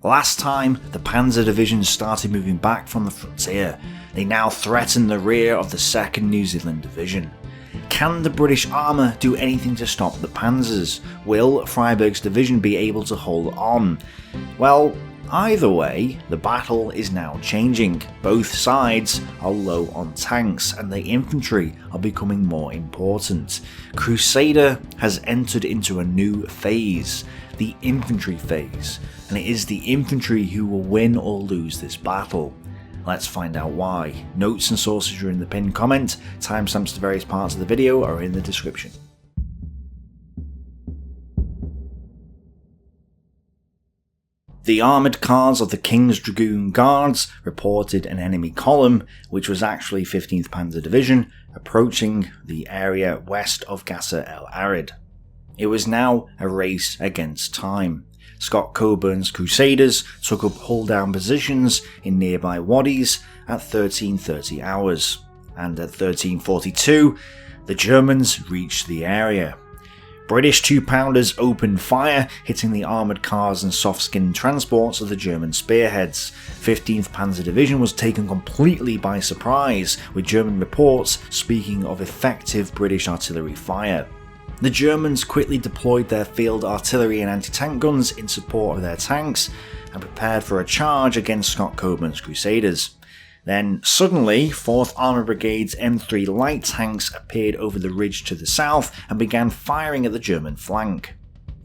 Last time, the Panzer Division started moving back from the frontier. They now threaten the rear of the 2nd New Zealand Division. Can the British armour do anything to stop the Panzers? Will Freyberg's division be able to hold on? Well, either way, the battle is now changing. Both sides are low on tanks and the infantry are becoming more important. Crusader has entered into a new phase, the infantry phase, and it is the infantry who will win or lose this battle. Let's find out why. Notes and sources are in the pinned comment, timestamps to various parts of the video are in the description. The armoured cars of the King's Dragoon Guards reported an enemy column, which was actually 15th Panzer Division, approaching the area west of Qasr El Arid. It was now a race against time. Scott Coburn's Crusaders took up hull-down positions in nearby wadis at 13:30 hours, and at 13:42 the Germans reached the area. British 2-pounders opened fire, hitting the armoured cars and soft-skinned transports of the German spearheads. 15th Panzer Division was taken completely by surprise, with German reports speaking of effective British artillery fire. The Germans quickly deployed their field artillery and anti-tank guns in support of their tanks and prepared for a charge against Scott Coburn's Crusaders. Then suddenly, 4th Armoured Brigade's M3 light tanks appeared over the ridge to the south and began firing at the German flank.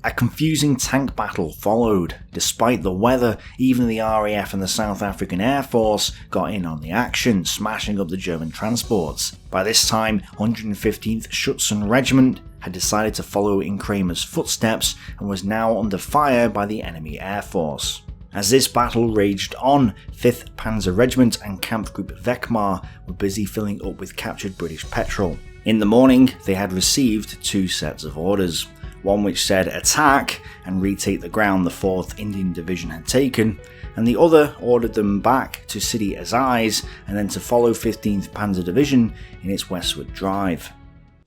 A confusing tank battle followed. Despite the weather, even the RAF and the South African Air Force got in on the action, smashing up the German transports. By this time, 115th Schutzen Regiment had decided to follow in Kramer's footsteps and was now under fire by the enemy air force. As this battle raged on, 5th Panzer Regiment and Kampfgruppe Weckmar were busy filling up with captured British petrol. In the morning, they had received 2 sets of orders. One which said attack and retake the ground the 4th Indian Division had taken, and the other ordered them back to Sidi Azeiz and then to follow 15th Panzer Division in its westward drive.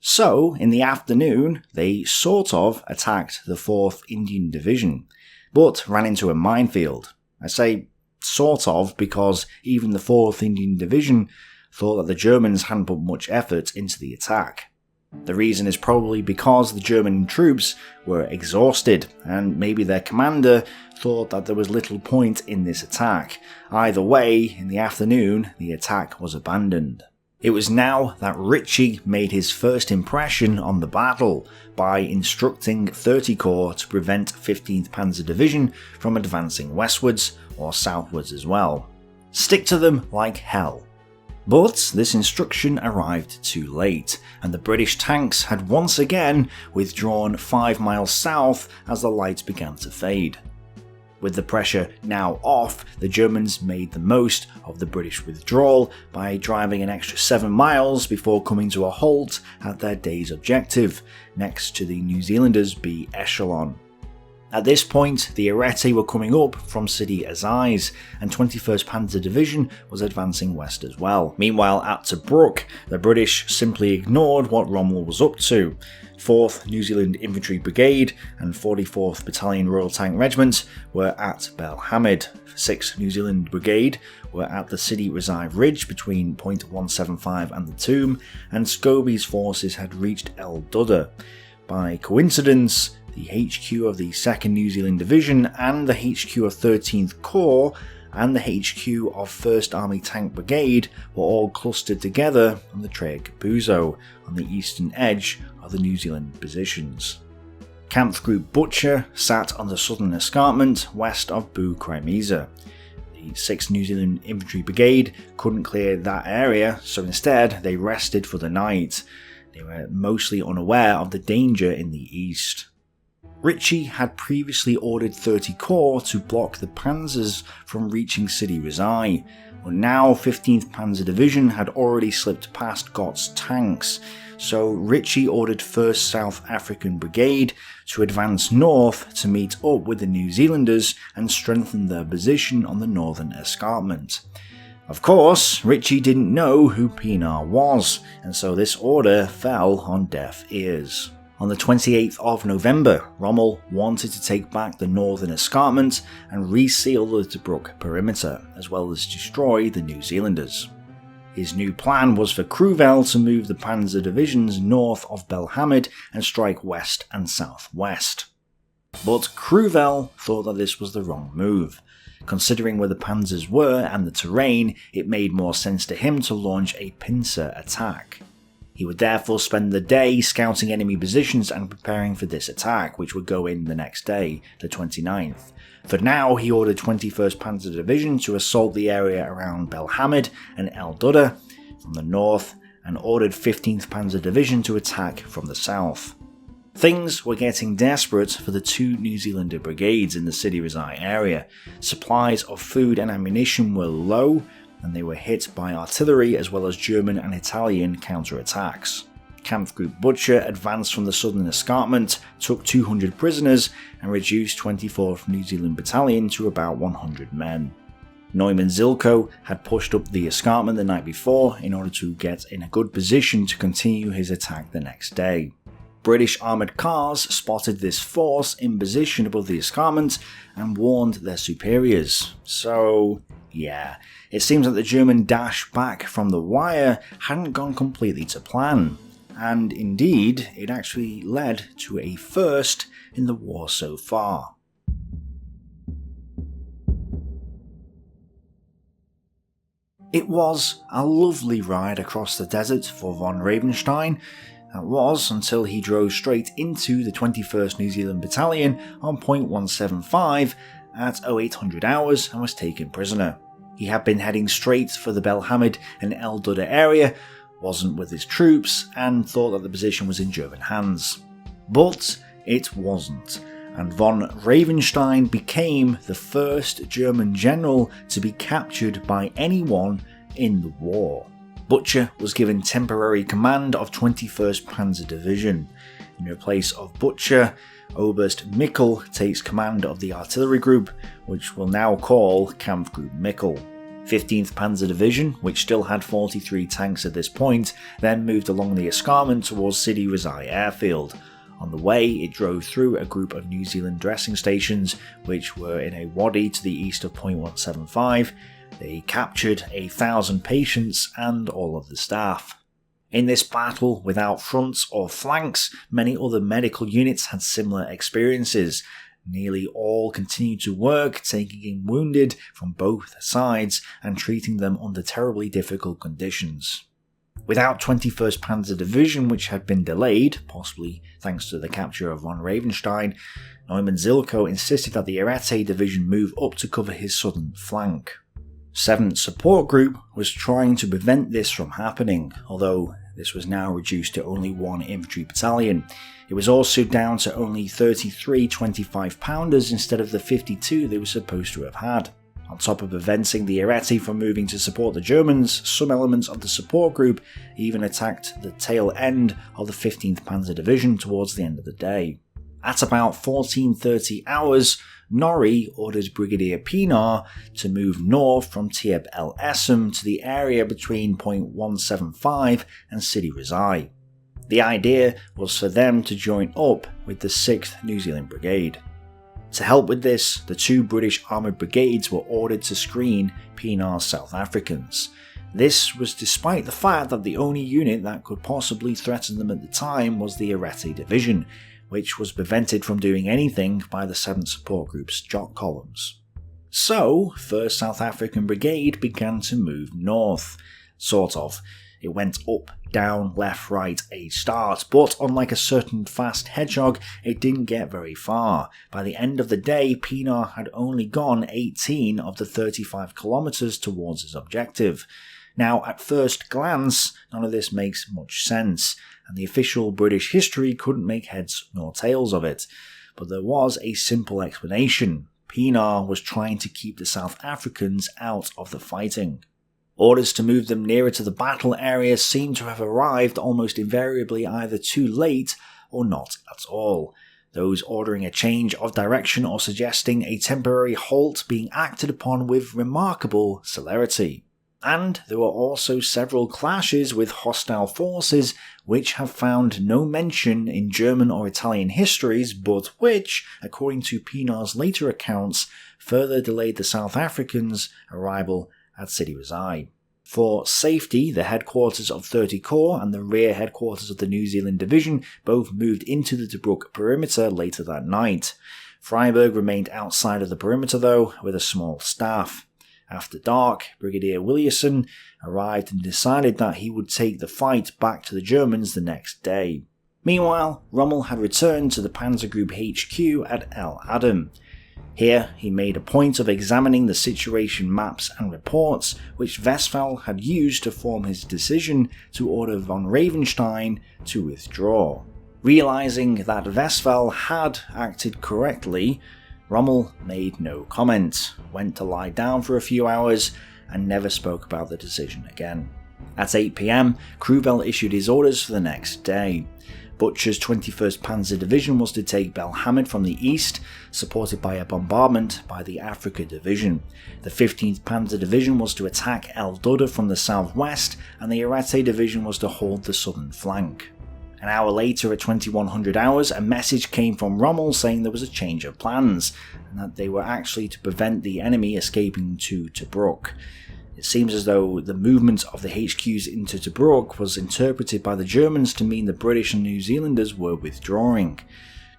So, in the afternoon, they sort of attacked the 4th Indian Division, but ran into a minefield. I say sort of because even the 4th Indian Division thought that the Germans hadn't put much effort into the attack. The reason is probably because the German troops were exhausted, and maybe their commander thought that there was little point in this attack. Either way, in the afternoon, the attack was abandoned. It was now that Ritchie made his first impression on the battle by instructing 30 Corps to prevent 15th Panzer Division from advancing westwards or southwards as well. Stick to them like hell. But this instruction arrived too late, and the British tanks had once again withdrawn 5 miles south as the lights began to fade. With the pressure now off, the Germans made the most of the British withdrawal by driving an extra 7 miles before coming to a halt at their day's objective, next to the New Zealanders' B Echelon. At this point, the Ariete were coming up from Sidi Azeiz, and 21st Panzer Division was advancing west as well. Meanwhile, at Tobruk, the British simply ignored what Rommel was up to. 4th New Zealand Infantry Brigade and 44th Battalion Royal Tank Regiment were at Bel Hamid. 6th New Zealand Brigade were at the Sidi Rezai Ridge between Point 175 and the Tomb, and Scobie's forces had reached El Duda. By coincidence, the HQ of the 2nd New Zealand Division and the HQ of 13th Corps and the HQ of 1st Army Tank Brigade were all clustered together on the Trea Capuzzo on the eastern edge of the New Zealand positions. Kampfgruppe Butcher sat on the southern escarpment west of Bu Krymeza. The 6th New Zealand Infantry Brigade couldn't clear that area, so instead they rested for the night. They were mostly unaware of the danger in the east. Ritchie had previously ordered 30 Corps to block the Panzers from reaching Sidi Rezai, but now 15th Panzer Division had already slipped past Gott's tanks, so Ritchie ordered 1st South African Brigade to advance north to meet up with the New Zealanders and strengthen their position on the northern escarpment. Of course, Ritchie didn't know who Pienaar was, and so this order fell on deaf ears. On the 28th of November, Rommel wanted to take back the northern escarpment and reseal the Tobruk perimeter, as well as destroy the New Zealanders. His new plan was for Westphal to move the Panzer Divisions north of Belhamid and strike west and southwest. But Westphal thought that this was the wrong move. Considering where the panzers were and the terrain, it made more sense to him to launch a pincer attack. He would therefore spend the day scouting enemy positions and preparing for this attack, which would go in the next day, the 29th. For now, he ordered 21st Panzer Division to assault the area around Belhamid and El Duda from the north, and ordered 15th Panzer Division to attack from the south. Things were getting desperate for the two New Zealand brigades in the Sidi Rezai area. Supplies of food and ammunition were low, and they were hit by artillery as well as German and Italian counterattacks. Kampfgruppe Butcher advanced from the southern escarpment, took 200 prisoners, and reduced 24th New Zealand Battalion to about 100 men. Neumann Zilko had pushed up the escarpment the night before in order to get in a good position to continue his attack the next day. British armoured cars spotted this force in position above the escarpment and warned their superiors. So, yeah, it seems that the German dash back from the wire hadn't gone completely to plan. And indeed, it actually led to a first in the war so far. It was a lovely ride across the desert for von Ravenstein. That was until he drove straight into the 21st New Zealand Battalion on .175 at 0800 hours and was taken prisoner. He had been heading straight for the Belhamid and El Duda area, wasn't with his troops, and thought that the position was in German hands. But it wasn't, and von Ravenstein became the first German general to be captured by anyone in the war. Butcher was given temporary command of 21st Panzer Division. In place of Butcher, Oberst Mikkel takes command of the artillery group, which we'll now call Kampfgruppe Mikkel. 15th Panzer Division, which still had 43 tanks at this point, then moved along the escarpment towards Sidi Rezai airfield. On the way, it drove through a group of New Zealand dressing stations, which were in a wadi to the east of .175. They captured 1,000 patients and all of the staff. In this battle, without fronts or flanks, many other medical units had similar experiences. Nearly all continued to work, taking in wounded from both sides and treating them under terribly difficult conditions. Without 21st Panzer Division, which had been delayed, possibly thanks to the capture of von Ravenstein, Neumann Zilko insisted that the Ariete Division move up to cover his southern flank. 7th Support Group was trying to prevent this from happening, although this was now reduced to only one infantry battalion. It was also down to only 33 25-pounders instead of the 52 they were supposed to have had. On top of preventing the Ariete from moving to support the Germans, some elements of the support group even attacked the tail end of the 15th Panzer Division towards the end of the day. At about 14:30 hours, Norrie ordered Brigadier Pienaar to move north from Tieb El Essem to the area between .175 and Sidi Rezai. The idea was for them to join up with the 6th New Zealand Brigade. To help with this, the two British Armoured Brigades were ordered to screen Pienaar's South Africans. This was despite the fact that the only unit that could possibly threaten them at the time was the Ariete Division, which was prevented from doing anything by the 7th Support Group's jock columns. So, 1st South African Brigade began to move north. Sort of. It went up, down, left, right, a start, but unlike a certain fast hedgehog, it didn't get very far. By the end of the day, Pienaar had only gone 18 of the 35 kilometres towards his objective. Now, at first glance, none of this makes much sense, and the official British history couldn't make heads nor tails of it. But there was a simple explanation. Pienaar was trying to keep the South Africans out of the fighting. Orders to move them nearer to the battle area seem to have arrived almost invariably either too late or not at all, those ordering a change of direction or suggesting a temporary halt being acted upon with remarkable celerity. And there were also several clashes with hostile forces which have found no mention in German or Italian histories, but which, according to Pienaar's later accounts, further delayed the South Africans' arrival at Sidi Rezai. For safety, the headquarters of 30 Corps and the rear headquarters of the New Zealand Division both moved into the Tobruk perimeter later that night. Freyberg remained outside of the perimeter though, with a small staff. After dark, Brigadier Williamson arrived and decided that he would take the fight back to the Germans the next day. Meanwhile, Rommel had returned to the Panzer Group HQ at El Adam. Here, he made a point of examining the situation maps and reports which Westphal had used to form his decision to order von Ravenstein to withdraw. Realising that Westphal had acted correctly, Rommel made no comment, went to lie down for a few hours, and never spoke about the decision again. At 8 PM, Kruvel issued his orders for the next day. Butcher's 21st Panzer Division was to take Belhamid from the east, supported by a bombardment by the Afrika Division. The 15th Panzer Division was to attack El Duda from the southwest, and the Ariete Division was to hold the southern flank. An hour later, at 2100 hours, a message came from Rommel saying there was a change of plans, and that they were actually to prevent the enemy escaping to Tobruk. It seems as though the movement of the HQs into Tobruk was interpreted by the Germans to mean the British and New Zealanders were withdrawing.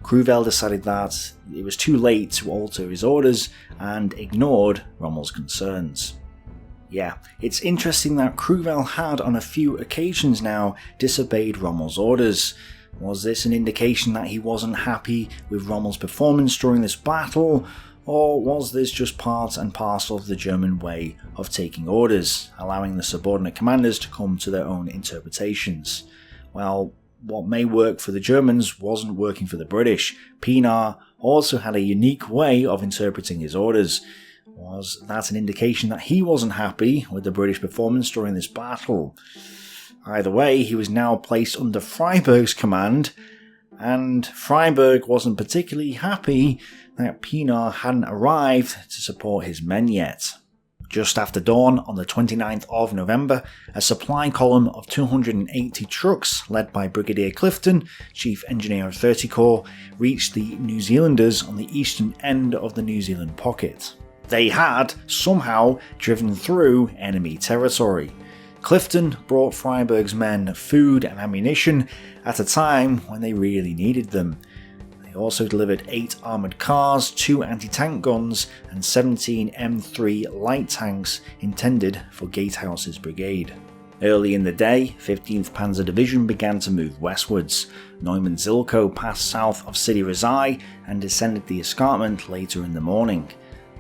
Kruvel decided that it was too late to alter his orders and ignored Rommel's concerns. Yeah, it's interesting that Kruvel had on a few occasions now disobeyed Rommel's orders. Was this an indication that he wasn't happy with Rommel's performance during this battle, or was this just part and parcel of the German way of taking orders, allowing the subordinate commanders to come to their own interpretations? Well, what may work for the Germans wasn't working for the British. Pienaar also had a unique way of interpreting his orders. Was that an indication that he wasn't happy with the British performance during this battle? Either way, he was now placed under Freyberg's command, and Freyberg wasn't particularly happy that Pienaar hadn't arrived to support his men yet. Just after dawn on the 29th of November, a supply column of 280 trucks, led by Brigadier Clifton, Chief Engineer of 30 Corps, reached the New Zealanders on the eastern end of the New Zealand pocket. They had somehow driven through enemy territory. Clifton brought Freyberg's men food and ammunition at a time when they really needed them. They also delivered 8 armoured cars, 2 anti-tank guns, and 17 M3 light tanks intended for Gatehouse's brigade. Early in the day, 15th Panzer Division began to move westwards. Neumann Zilko passed south of Sidi Rezai and descended the escarpment later in the morning.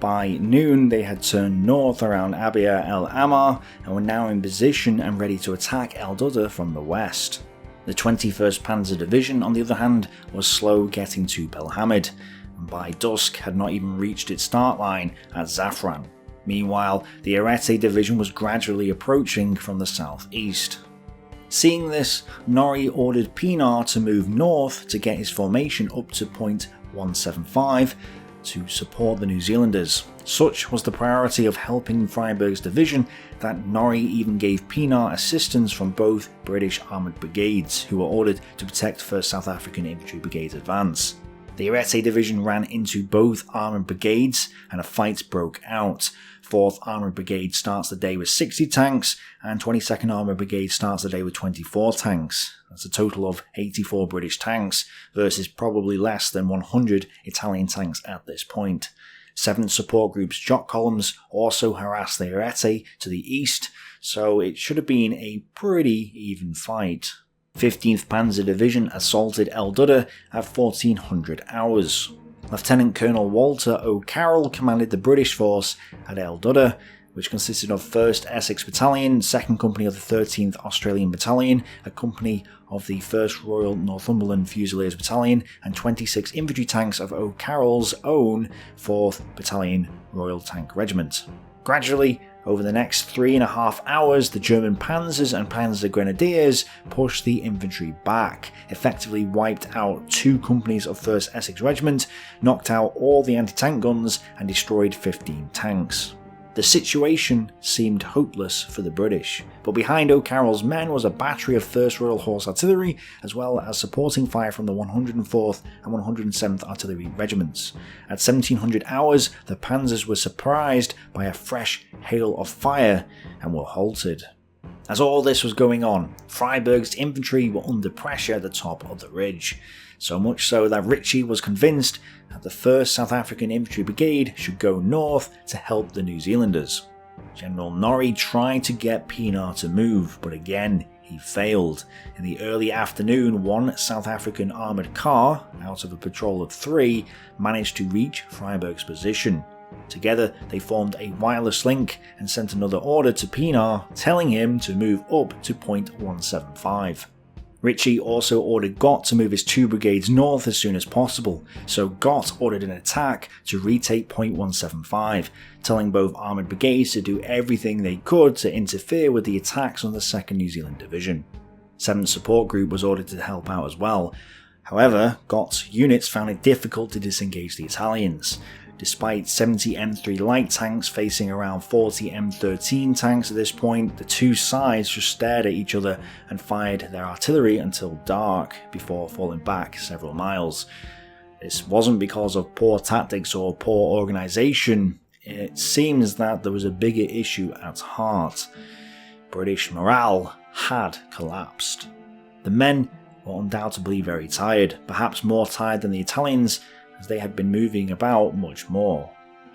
By noon, they had turned north around Abia El Amar and were now in position and ready to attack El Duda from the west. The 21st Panzer Division, on the other hand, was slow getting to Belhamid, and by dusk had not even reached its start line at Zafran. Meanwhile, the Ariete Division was gradually approaching from the southeast. Seeing this, Norrie ordered Pienaar to move north to get his formation up to point 175, to support the New Zealanders. Such was the priority of helping Freyberg's division that Norrie even gave Pienaar assistance from both British Armoured Brigades, who were ordered to protect 1st South African Infantry Brigade's advance. The Ariete Division ran into both Armoured Brigades and a fight broke out. 4th Armoured Brigade starts the day with 60 tanks, and 22nd Armoured Brigade starts the day with 24 tanks. That's a total of 84 British tanks, versus probably less than 100 Italian tanks at this point. 7th Support Group's Jock columns also harassed the Ariete to the east, so it should have been a pretty even fight. 15th Panzer Division assaulted El Duda at 1400 hours. Lieutenant Colonel Walter O'Carroll commanded the British force at El Duda, which consisted of 1st Essex Battalion, 2nd Company of the 13th Australian Battalion, a company of the 1st Royal Northumberland Fusiliers Battalion, and 26 infantry tanks of O'Carroll's own 4th Battalion Royal Tank Regiment. Gradually, over the next 3.5 hours, the German panzers and panzer grenadiers pushed the infantry back, effectively wiped out 2 companies of 1st Essex Regiment, knocked out all the anti-tank guns, and destroyed 15 tanks. The situation seemed hopeless for the British, but behind O'Carroll's men was a battery of 1st Royal Horse Artillery, as well as supporting fire from the 104th and 107th Artillery Regiments. At 1700 hours, the panzers were surprised by a fresh hail of fire and were halted. As all this was going on, Freyberg's infantry were under pressure at the top of the ridge, so much so that Ritchie was convinced that the 1st South African Infantry Brigade should go north to help the New Zealanders. General Norrie tried to get Pienaar to move, but again he failed. In the early afternoon, one South African armoured car, out of a patrol of 3, managed to reach Freyberg's position. Together they formed a wireless link and sent another order to Pienaar telling him to move up to point 175. Ritchie also ordered Gott to move his 2 brigades north as soon as possible, so Gott ordered an attack to retake point 175, telling both armoured brigades to do everything they could to interfere with the attacks on the 2nd New Zealand Division. 7th Support Group was ordered to help out as well. However, Gott's units found it difficult to disengage the Italians. Despite 70 M3 light tanks facing around 40 M13 tanks at this point, the two sides just stared at each other and fired their artillery until dark, before falling back several miles. This wasn't because of poor tactics or poor organisation. It seems that there was a bigger issue at heart. British morale had collapsed. The men were undoubtedly very tired, perhaps more tired than the Italians, as they had been moving about much more,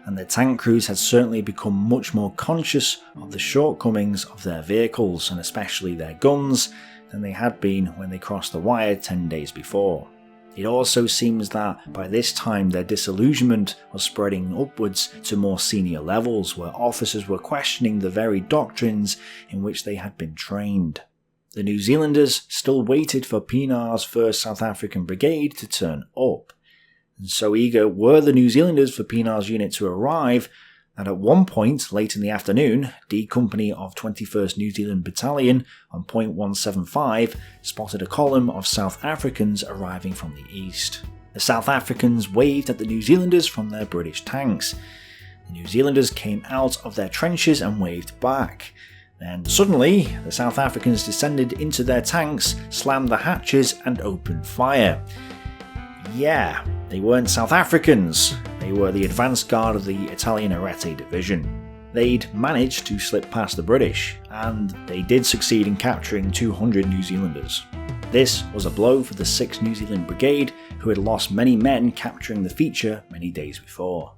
and their tank crews had certainly become much more conscious of the shortcomings of their vehicles, and especially their guns, than they had been when they crossed the wire 10 days before. It also seems that by this time their disillusionment was spreading upwards to more senior levels, where officers were questioning the very doctrines in which they had been trained. The New Zealanders still waited for Pienaar's 1st South African Brigade to turn up. And so eager were the New Zealanders for Pienaar's unit to arrive that at one point late in the afternoon, D Company of 21st New Zealand Battalion on point 175 spotted a column of South Africans arriving from the east. The South Africans waved at the New Zealanders from their British tanks. The New Zealanders came out of their trenches and waved back. Then suddenly, the South Africans descended into their tanks, slammed the hatches and opened fire. Yeah, they weren't South Africans, they were the advanced guard of the Italian Ariete division. They'd managed to slip past the British, and they did succeed in capturing 200 New Zealanders. This was a blow for the 6th New Zealand Brigade, who had lost many men capturing the feature many days before.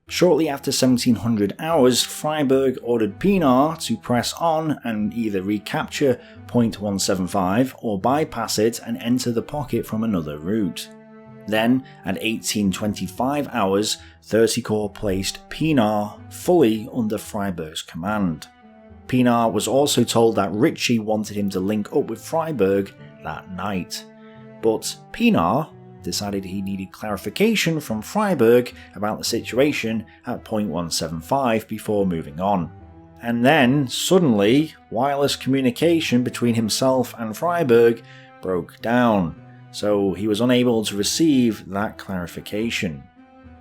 Shortly after 1700 hours, Freyberg ordered Pienaar to press on and either recapture point 175 or bypass it and enter the pocket from another route. Then, at 1825 hours, 30 Corps placed Pienaar fully under Freyberg's command. Pienaar was also told that Ritchie wanted him to link up with Freyberg that night. But Pienaar decided he needed clarification from Freyberg about the situation at point 175 before moving on. And then, suddenly, wireless communication between himself and Freyberg broke down, so he was unable to receive that clarification.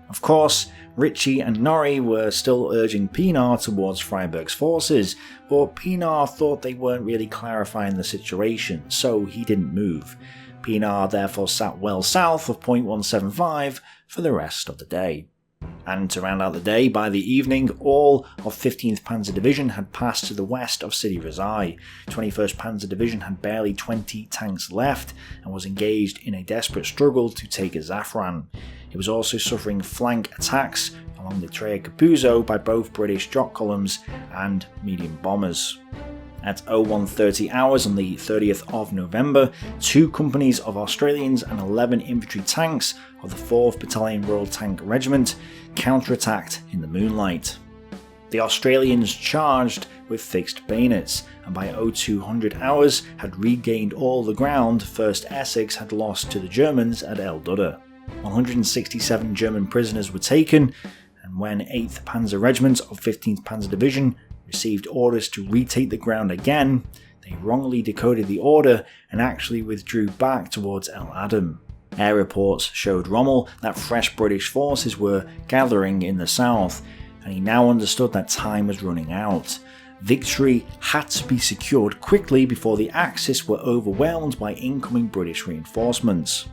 Of course, Ritchie and Norrie were still urging Pienaar towards Freyberg's forces, but Pienaar thought they weren't really clarifying the situation, so he didn't move. Pienaar therefore sat well south of point 175 for the rest of the day. And to round out the day, by the evening, all of 15th Panzer Division had passed to the west of Sidi Rezai. 21st Panzer Division had barely 20 tanks left and was engaged in a desperate struggle to take Zafran. It was also suffering flank attacks along the Tre Capuzzo by both British drop columns and medium bombers. At 0130 hours on the 30th of November, 2 companies of Australians and 11 infantry tanks of the 4th Battalion Royal Tank Regiment counterattacked in the moonlight. The Australians charged with fixed bayonets, and by 0200 hours had regained all the ground 1st Essex had lost to the Germans at El Duda. 167 German prisoners were taken, and when 8th Panzer Regiment of 15th Panzer Division received orders to retake the ground again, they wrongly decoded the order and actually withdrew back towards El Adam. Air reports showed Rommel that fresh British forces were gathering in the south, and he now understood that time was running out. Victory had to be secured quickly before the Axis were overwhelmed by incoming British reinforcements.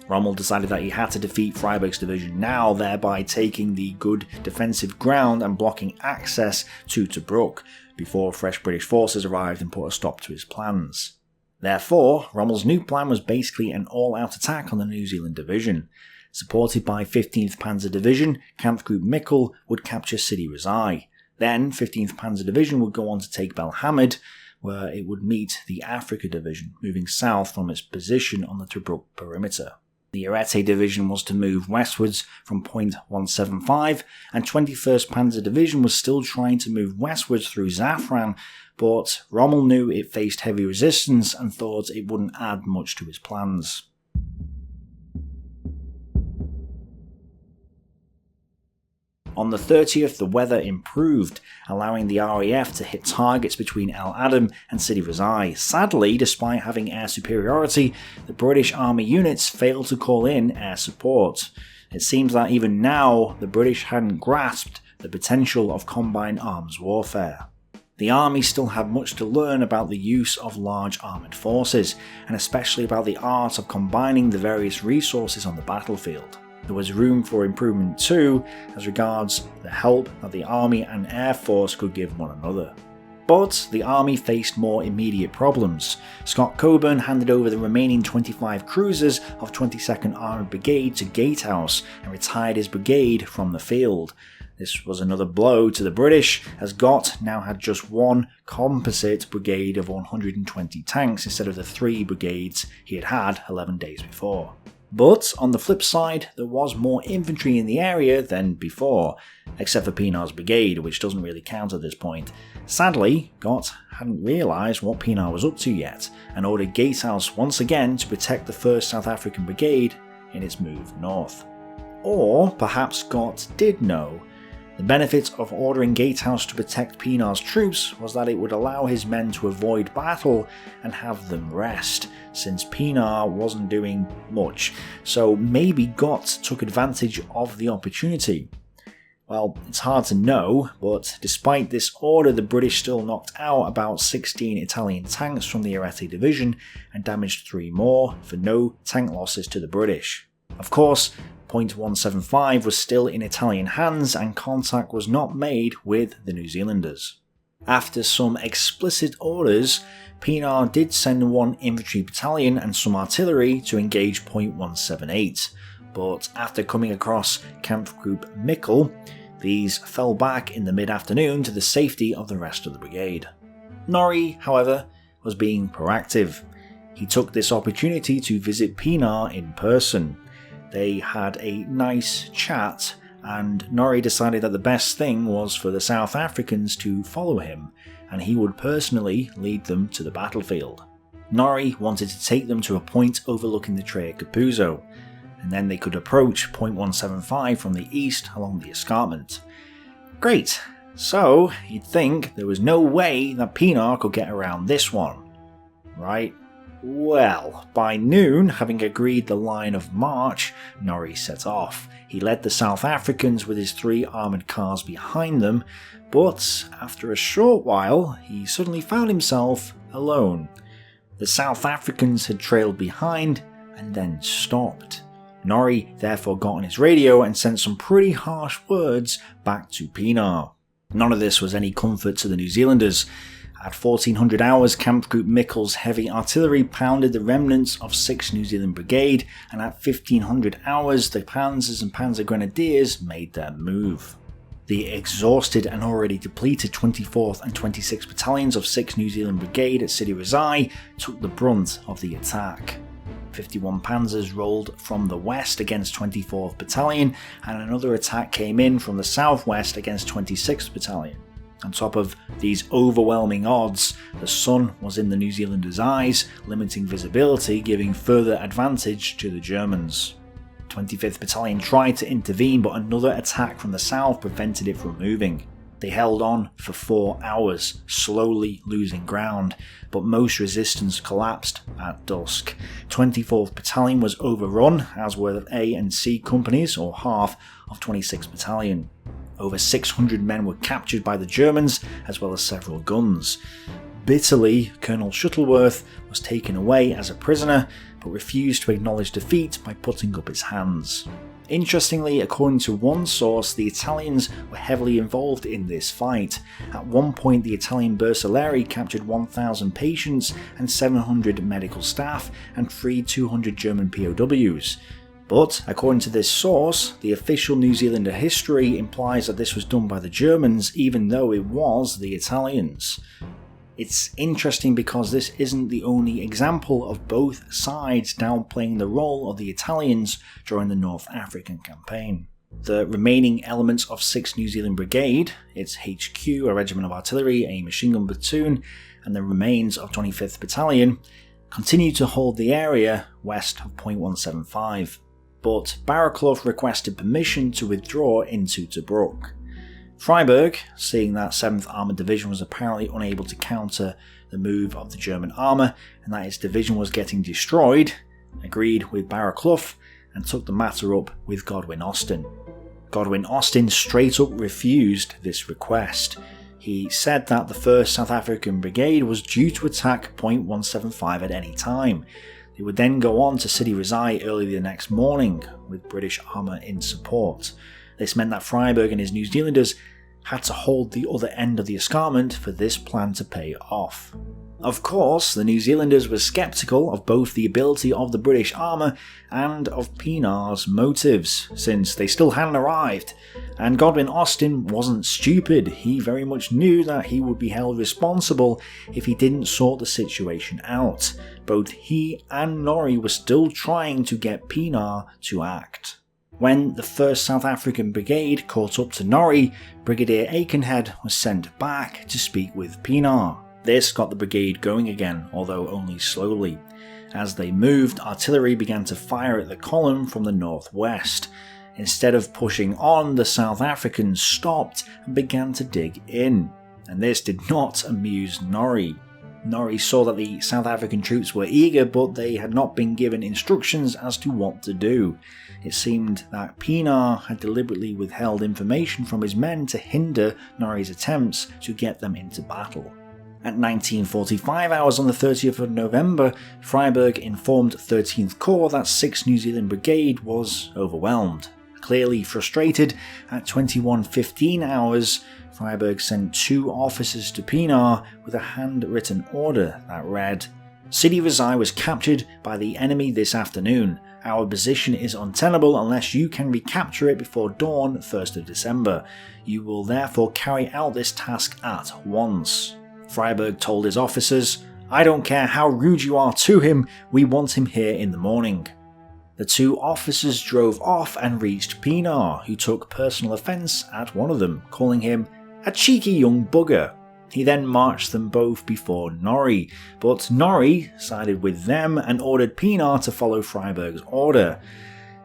Rommel decided that he had to defeat Freyberg's division now, thereby taking the good defensive ground and blocking access to Tobruk, before fresh British forces arrived and put a stop to his plans. Therefore, Rommel's new plan was basically an all-out attack on the New Zealand Division. Supported by 15th Panzer Division, Kampfgruppe Mikkel would capture Sidi Rezai. Then, 15th Panzer Division would go on to take Belhamid, where it would meet the Africa Division, moving south from its position on the Tobruk perimeter. The Ariete Division was to move westwards from point 175, and 21st Panzer Division was still trying to move westwards through Zafran, but Rommel knew it faced heavy resistance and thought it wouldn't add much to his plans. On the 30th, the weather improved, allowing the RAF to hit targets between El Adam and Sidi Rezai. Sadly, despite having air superiority, the British Army units failed to call in air support. It seems that even now, the British hadn't grasped the potential of combined arms warfare. The army still had much to learn about the use of large armoured forces, and especially about the art of combining the various resources on the battlefield. There was room for improvement too, as regards the help that the army and air force could give one another. But the army faced more immediate problems. Scott Coburn handed over the remaining 25 cruisers of 22nd Armoured Brigade to Gatehouse and retired his brigade from the field. This was another blow to the British, as Gott now had just one composite brigade of 120 tanks instead of the 3 brigades he had had 11 days before. But on the flip side, there was more infantry in the area than before, except for Pienaar's brigade, which doesn't really count at this point. Sadly, Gott hadn't realised what Pienaar was up to yet, and ordered Gatehouse once again to protect the 1st South African Brigade in its move north. Or perhaps Gott did know. The benefit of ordering Gatehouse to protect Pienaar's troops was that it would allow his men to avoid battle and have them rest, since Pienaar wasn't doing much, so maybe Gott took advantage of the opportunity. Well, it's hard to know, but despite this order, the British still knocked out about 16 Italian tanks from the Ariete Division and damaged 3 more, for no tank losses to the British. Of course, Point 175 was still in Italian hands and contact was not made with the New Zealanders. After some explicit orders, Pienaar did send 1 infantry battalion and some artillery to engage Point 178, but after coming across Kampfgruppe Mikkel, these fell back in the mid-afternoon to the safety of the rest of the brigade. Norrie, however, was being proactive. He took this opportunity to visit Pienaar in person. They had a nice chat, and Norrie decided that the best thing was for the South Africans to follow him, and he would personally lead them to the battlefield. Norrie wanted to take them to a point overlooking the Tre Capuzzo, and then they could approach Point 175 from the east along the escarpment. Great, so you'd think there was no way that Pienaar could get around this one, right? Well, by noon, having agreed the line of march, Norrie set off. He led the South Africans with his 3 armoured cars behind them, but after a short while, he suddenly found himself alone. The South Africans had trailed behind and then stopped. Norrie therefore got on his radio and sent some pretty harsh words back to Pienaar. None of this was any comfort to the New Zealanders. At 1400 hours, Kampfgruppe Mikkel's heavy artillery pounded the remnants of 6th New Zealand Brigade, and at 1500 hours, the Panzers and Panzer Grenadiers made their move. The exhausted and already depleted 24th and 26th Battalions of 6th New Zealand Brigade at Sidi Rezai took the brunt of the attack. 51 Panzers rolled from the west against 24th Battalion, and another attack came in from the southwest against 26th Battalion. On top of these overwhelming odds, the sun was in the New Zealanders' eyes, limiting visibility, giving further advantage to the Germans. 25th Battalion tried to intervene, but another attack from the south prevented it from moving. They held on for 4 hours, slowly losing ground, but most resistance collapsed at dusk. 24th Battalion was overrun, as were the A and C companies, or half of 26th Battalion. Over 600 men were captured by the Germans, as well as several guns. Bitterly, Colonel Shuttleworth was taken away as a prisoner, but refused to acknowledge defeat by putting up his hands. Interestingly, according to one source, the Italians were heavily involved in this fight. At one point, the Italian Bersaglieri captured 1,000 patients and 700 medical staff and freed 200 German POWs. But, according to this source, the official New Zealander history implies that this was done by the Germans, even though it was the Italians. It's interesting because this isn't the only example of both sides downplaying the role of the Italians during the North African campaign. The remaining elements of 6th New Zealand Brigade, its HQ, a regiment of artillery, a machine gun platoon, and the remains of 25th Battalion, continued to hold the area west of Point 175. But Barraclough requested permission to withdraw into Tobruk. Freyberg, seeing that 7th Armoured Division was apparently unable to counter the move of the German armour and that its division was getting destroyed, agreed with Barraclough and took the matter up with Godwin-Austen. Godwin-Austen straight up refused this request. He said that the 1st South African Brigade was due to attack Point 175 at any time. They would then go on to Sidi Rezai early the next morning, with British armour in support. This meant that Freyberg and his New Zealanders had to hold the other end of the escarpment for this plan to pay off. Of course, the New Zealanders were sceptical of both the ability of the British armour and of Pienaar's motives, since they still hadn't arrived, and Godwin-Austen wasn't stupid. He very much knew that he would be held responsible if he didn't sort the situation out. Both he and Norrie were still trying to get Pienaar to act. When the 1st South African Brigade caught up to Norrie, Brigadier Aikenhead was sent back to speak with Pienaar. This got the brigade going again, although only slowly. As they moved, artillery began to fire at the column from the northwest. Instead of pushing on, the South Africans stopped and began to dig in. And this did not amuse Norrie. Norrie saw that the South African troops were eager, but they had not been given instructions as to what to do. It seemed that Pienaar had deliberately withheld information from his men to hinder Norrie's attempts to get them into battle. At 1945 hours on the 30th of November, Freyberg informed 13th Corps that 6th New Zealand Brigade was overwhelmed. Clearly frustrated, at 21:15 hours, Freyberg sent 2 officers to Pienaar with a handwritten order that read, "Sidi Rezai was captured by the enemy this afternoon. Our position is untenable unless you can recapture it before dawn 1st of December. You will therefore carry out this task at once." Freyberg told his officers, "I don't care how rude you are to him, we want him here in the morning." The 2 officers drove off and reached Pienaar, who took personal offence at one of them, calling him a cheeky young bugger. He then marched them both before Norrie, but Norrie sided with them and ordered Pienaar to follow Freyberg's order.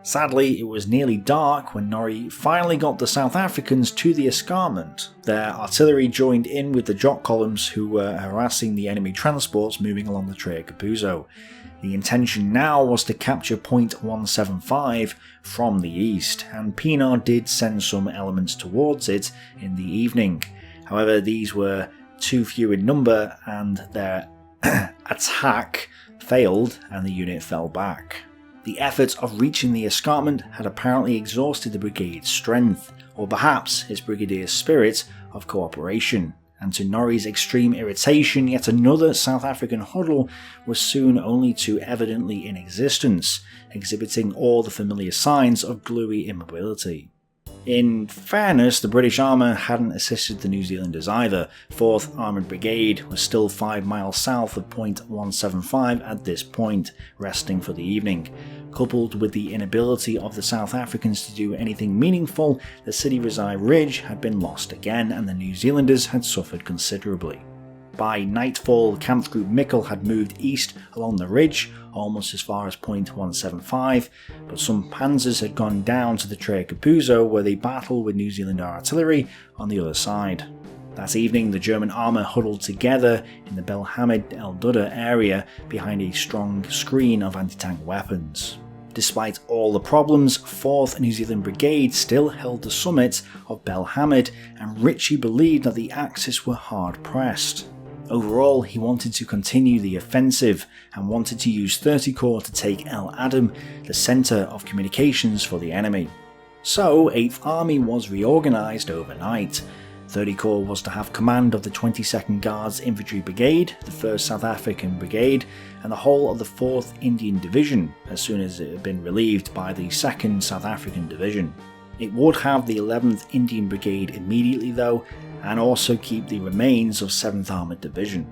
Sadly, it was nearly dark when Norrie finally got the South Africans to the escarpment. Their artillery joined in with the jock columns who were harassing the enemy transports moving along the Trea Capuzzo. The intention now was to capture Point 175 from the east, and Pienaar did send some elements towards it in the evening. However, these were too few in number and their attack failed and the unit fell back. The effort of reaching the escarpment had apparently exhausted the brigade's strength, or perhaps its brigadier's spirit of cooperation, and to Norrie's extreme irritation, yet another South African huddle was soon only too evidently in existence, exhibiting all the familiar signs of gluey immobility. In fairness, the British armour hadn't assisted the New Zealanders either. 4th Armoured Brigade was still 5 miles south of Point 175 at this point, resting for the evening. Coupled with the inability of the South Africans to do anything meaningful, the Sidi Rezai Ridge had been lost again and the New Zealanders had suffered considerably. By nightfall, Camp Group Mikkel had moved east along the ridge, almost as far as Point 175, but some panzers had gone down to the Trea Capuzzo where they battled with New Zealand artillery on the other side. That evening, the German armour huddled together in the Belhamid El Duda area behind a strong screen of anti-tank weapons. Despite all the problems, 4th New Zealand Brigade still held the summit of Belhamid, and Ritchie believed that the Axis were hard pressed. Overall, he wanted to continue the offensive and wanted to use 30 Corps to take El Adam, the centre of communications for the enemy. So 8th Army was reorganised overnight. 30 Corps was to have command of the 22nd Guards Infantry Brigade, the 1st South African Brigade, and the whole of the 4th Indian Division, as soon as it had been relieved by the 2nd South African Division. It would have the 11th Indian Brigade immediately though, and also keep the remains of 7th Armoured Division.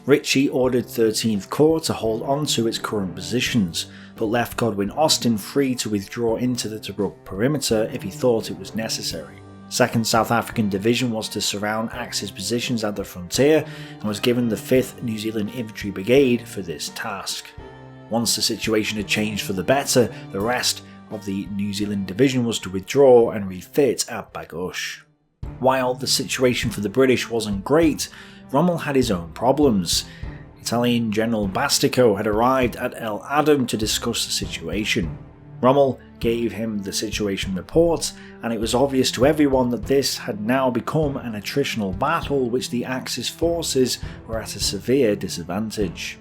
Ritchie ordered 13th Corps to hold on to its current positions, but left Godwin Austen free to withdraw into the Tobruk perimeter if he thought it was necessary. 2nd South African Division was to surround Axis positions at the frontier and was given the 5th New Zealand Infantry Brigade for this task. Once the situation had changed for the better, the rest of the New Zealand Division was to withdraw and refit at Bagush. While the situation for the British wasn't great, Rommel had his own problems. Italian General Bastico had arrived at El Adam to discuss the situation. Rommel gave him the situation report, and it was obvious to everyone that this had now become an attritional battle which the Axis forces were at a severe disadvantage.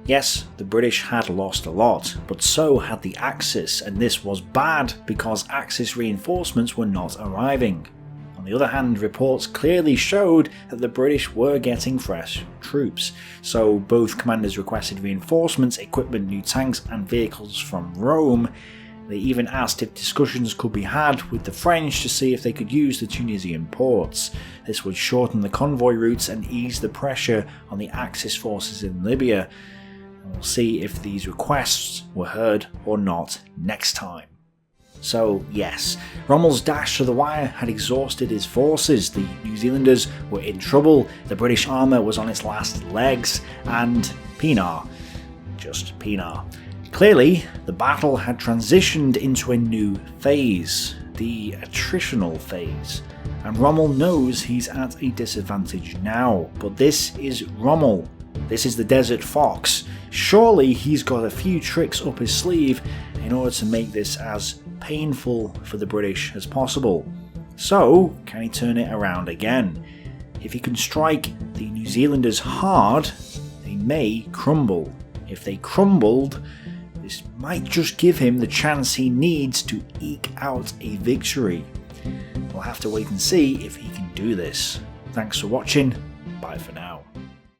Yes, the British had lost a lot, but so had the Axis, and this was bad because Axis reinforcements were not arriving. On the other hand, reports clearly showed that the British were getting fresh troops, so both commanders requested reinforcements, equipment, new tanks and vehicles from Rome. They even asked if discussions could be had with the French to see if they could use the Tunisian ports. This would shorten the convoy routes and ease the pressure on the Axis forces in Libya. And we'll see if these requests were heard or not next time. So yes, Rommel's dash to the wire had exhausted his forces, the New Zealanders were in trouble, the British armour was on its last legs, and Pienaar, just Pienaar. Clearly, the battle had transitioned into a new phase, the attritional phase, and Rommel knows he's at a disadvantage now, but this is Rommel. This is the Desert Fox. Surely he's got a few tricks up his sleeve in order to make this as painful for the British as possible. So, can he turn it around again? If he can strike the New Zealanders hard, they may crumble. If they crumbled, this might just give him the chance he needs to eke out a victory. We'll have to wait and see if he can do this. Thanks for watching, bye for now.